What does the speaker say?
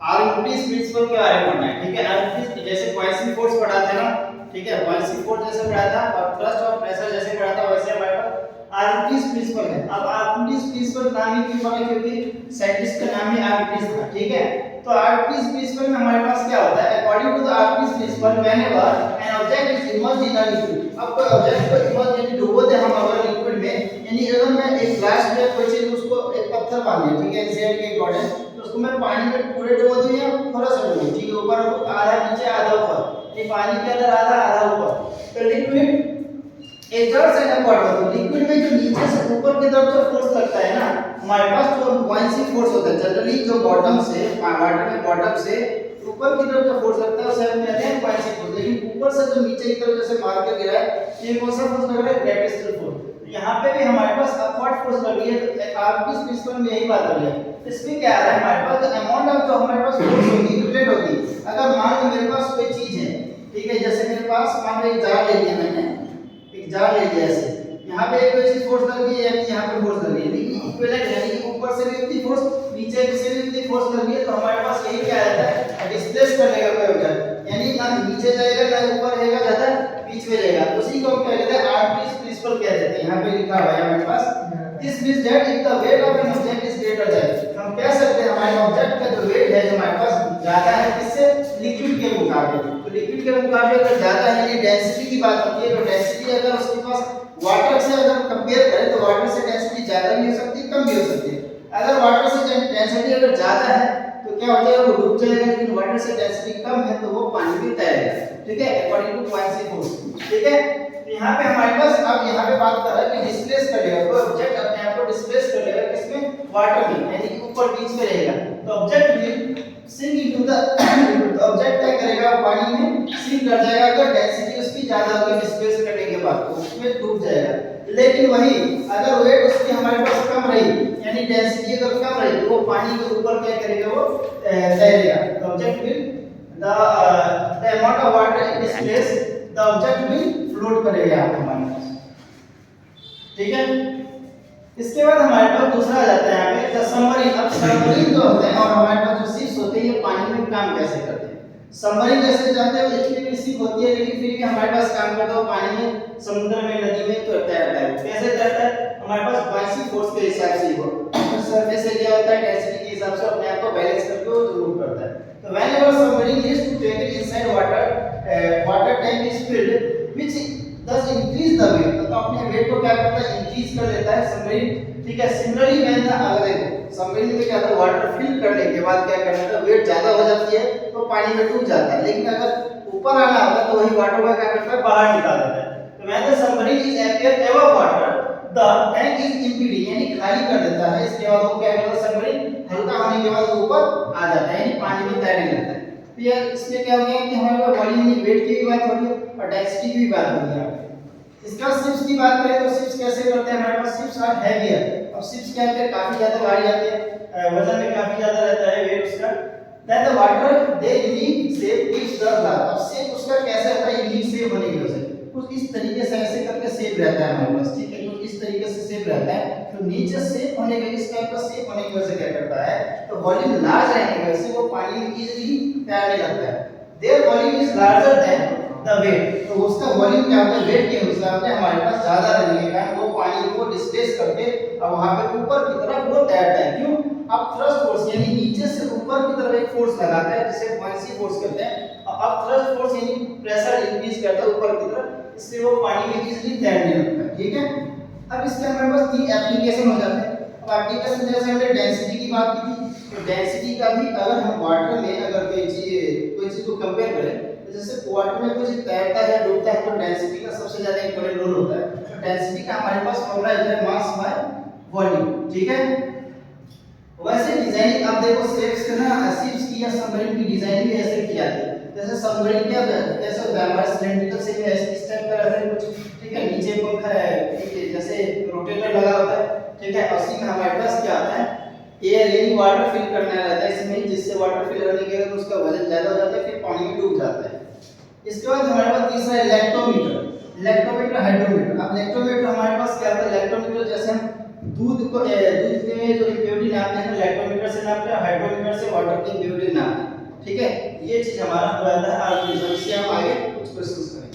Archimedes principal के बारे में पढ़ना है। ठीक है, आर्किमिडीज जैसे क्वासिम फोर्स पढ़ा था ना, ठीक है, क्वासिम फोर्स जैसे पढ़ा था और थ्रस्ट और प्रेशर जैसे पढ़ा था, वैसे हमारे पास आर्किमिडीज प्रिंसिपल है। अब आर्किमिडीज प्रिंसिपल नाम ही क्यों पड़ा, क्योंकि साइंटिस्ट का नाम ही आर्किमिडीज था। ठीक है, तो आर्किमिडीज प्रिंसिपल में हमारे पास क्या होता है, according to the Archimedes principle whenever an object is emerged in a liquid. अब कोई ऑब्जेक्ट को इमर्ज यानी डुबो दे हम अगर लिक्विड में, यानी अगर मैं एक ग्लास में कोई चीज उसको एक पत्थर मान लिया, ठीक है, जेड के अकॉर्डिंग, तो उसको मैं पानी में पूरे डुबो दूं या थोड़ा सा डुबो, ठीक है, ऊपर आधा नीचे आधा ऊपर, ये पानी के अंदर आधा आधा ऊपर, तो लिक्विड एक्सर्ट्स एन अपवर्ड, तो लिक्विड में जो नीचे से ऊपर की तरफ जो फोर्स लगता है ना, हमारे पास जो बुयांसी फोर्स होता है जनरली, जो बॉटम से वाटर में बॉटम से ऊपर की तरफ जो फोर्स लगता है उसे हम कहते हैं बुयांसी फोर्स। लेकिन ऊपर से जो नीचे की तरफ जैसे मार के गिरा है, ये कौन सा फोर्स लग रहा है, ग्रेविटेशनल फोर्स। यहाँ पे भी हमारे पास अपवर्ड फोर्स लग रही है, तो आर्किमिडीज प्रिंसिपल में यही बात हो रही है। इसमें क्या आ रहा है, हमारे पास द अमाउंट ऑफ जो हमारे पास फोर्स होगी रिलेट होगी। अगर मान लो मेरे पास कोई चीज है, ठीक है, जैसे मेरे पास मान लो एक जार ले लिया मैंने, एक जार ले लिया ऐसे, यहाँ पे कोई चीज फोर्स लग रही है, यहाँ पे फोर्स लग रही है, लेकिन इक्विवेलेंट यानी कि ऊपर से भी उतनी फोर्स, नीचे से भी उतनी फोर्स लग रही है, तो हमारे पास यही क्या रहता है, डिस्प्लेस कर लेगा कोई ऑब्जेक्ट, यानी ना नीचे जाएगा ना ऊपर रहेगा, ज्यादा बीच में रहेगा, उसी को हम क्या कहते हैं, आर्किमिडीज प्रिंसिपल कहते हैं। यहाँ पे लिखा हुआ है हमारे पास, this means that if the weight of an object is greater than, हम कह सकते हैं हमारे ऑब्जेक्ट का जो वेट है जो हमारे पास ज्यादा है किससे, लिक्विड के मुकाबले। तो लिक्विड के मुकाबले अगर ज्यादा है, यानी डेंसिटी की बात होती है, तो डेंसिटी अगर उसके पास वाटर से अगर कंपेयर करें तो वाटर से डेंसिटी ज्यादा भी हो सकती है, कम भी हो सकती है। अगर वाटर से डेंसिटी अगर ज्यादा है तो क्या हो जाएगा, वो डूब जाएगा, लेकिन वाटर से डेंसिटी कम है तो वो पानी में तैरेगा। ठीक है, अकॉर्डिंग टू बुयांसी फोर्स। ठीक है, यहाँ पे हमारे पास अब यहाँ पे बात कर रहा है कि डिस्प्लेस कर लेगा कोई ऑब्जेक्ट, अपने आप को डिस्प्लेस कर लेगा किसमें, वाटर में, यानी कि ऊपर बीच में रहेगा, तो object will sink into the, object क्या करेगा, पानी में सिंक कर जाएगा अगर डेंसिटी उसकी ज्यादा होगी डिस्प्लेस करने के बाद, तो उसमें डूब जाएगा। लेकिन वही अगर वेट उसकी हमारे पास कम रही, यानी डेंसिटी अगर कम रही, तो वो पानी के ऊपर क्या करेगा, वो तैरेगा, तो object will the amount of water displace, the object will float करेगा हमारे पास। ठीक है, इसके बाद हमारे पास दूसरा आ जाता है यहाँ पे द सबमरीन। अब सबमरीन जो होते हैं और हमारे पास जो शिप्स होते हैं, ये पानी में काम कैसे करते हैं। सबमरीन जैसे जानते हो इतनी भी शिप होती है, लेकिन फिर भी हमारे पास काम करता है पानी में, समुद्र में, नदी में, तो तैरता है। कैसे तैरता है, हमारे पास बुयांसी फोर्स के हिसाब से वो सरफेस एरिया होता है, डेंसिटी के हिसाब से अपने आप को बैलेंस करके वो मूव करता है। तो whenever submarine needs to travel inside water, water tank is filled which thus increase the weight, तो अपने वेट को क्या करता है, इंक्रीज कर लेता है सबमरीन। ठीक है, सिमिलरली व्हेन द, अगर देखो सबमरीन में क्या होता है, वाटर फिल करने के बाद क्या करना है, वेट ज्यादा हो जाती है तो पानी में डूब जाता है, लेकिन अगर ऊपर आना होता है तो वही वाटर को क्या करता है, बाहर निकाल देता है। तो when the submarine is appear above water the tank is empty, यानी खाली कर देता है, इसके बाद वो क्या करता है, सबमरीन हल्का होने के बाद ऊपर आ जाता है, यानी पानी में तैरने लगता है। तो ये इसमें क्या हो गया कि हमारे पास वॉल्यूम यानी वेट की भी बात हो रही है और डेंसिटी की भी बात हो रही है। इसका शिप्स की बात करें तो शिप्स कैसे करते हैं, हमारे पास शिप्स आर हैवियर। अब शिप्स क्या होते हैं, काफी ज्यादा भारी आते हैं, वजन में काफी ज्यादा रहता है वेट उसका। That the water they unique shape gives the glass. अब शेप उसका कैसे होता है, यूनिक शेप होने की वजह से कुछ इस तरीके से ऐसे करके शेप रहता है हमारे पास। ठीक है, कुछ इस तरीके से शेप रहता है, तो नीचे शेप होने के, इस टाइप का शेप होने की वजह से क्या करता है, तो वॉल्यूम लार्ज रहने की वजह से वो पानी में इजीली तैरने लगता है। Their volume is larger than the weight, तो उसका वॉल्यूम क्या होता है, वेट के हिसाब से हमारे पास ज्यादा रहने के कारण वो पानी को डिस्प्लेस करके अब वहां पे ऊपर की तरफ वो तैरता है। क्यों, अब थ्रस्ट फोर्स यानी नीचे से ऊपर की तरफ एक फोर्स लगाता है जिसे बुयांसी फोर्स कहते हैं। अब थ्रस्ट फोर्स यानी प्रेशर इंक्रीज करता है ऊपर की तरफ, इससे वो पानी में इजीली तैरने लगता है। ठीक है, अब इसके हमारे पास तीन एप्लीकेशन हो जाते हैं। अब एप्लीकेशन जैसे हमने डेंसिटी की बात की थी, तो डेंसिटी का भी अगर हम वाटर में अगर कोई चीज को कंपेयर करें, जैसे वाटर में कुछ तैरता है डूबता है, तो डेंसिटी का सबसे ज्यादा इंपॉर्टेंट रोल होता है। तो डेंसिटी का हमारे पास फॉर्मूला है मास बाय वॉल्यूम। ठीक है, वैसे डिजाइनिंग अब देखो शिप्स का ना, शिप्स की या सबमरीन की डिजाइनिंग भी ऐसे की जाती है। जैसे सबमरीन क्या कैसे होता है, हमारे सिलेंड्रिकल से ऐसे इस टाइप का रहता है कुछ। ठीक है, नीचे पंखा है, ठीक है, जैसे रोटेटर लगा होता है। ठीक है, उसी में हमारे पास क्या आता है, एयर यानी वाटर फिल करना रहता है इसमें, जिससे वाटर फिल होने के बाद उसका वजन ज्यादा हो जाता है, फिर पानी में डूब जाता है। इसके बाद हमारे पास तीसरा इलेक्ट्रोमीटर, इलेक्ट्रोमीटर, हाइड्रोमीटर। अब इलेक्ट्रोमीटर हमारे पास क्या होता है, इलेक्ट्रोमीटर जैसे हम दूध में जो इम्प्योरिटी नापते हैं लैक्टोमीटर से नापते हैं, हाइड्रोमीटर से वाटर की इम्प्योरिटी नापते हैं। ठीक है, ये चीज हमारा हो जाता है आर्गेनिज्म से। हम आगे कुछ क्वेश्चंस करेंगे।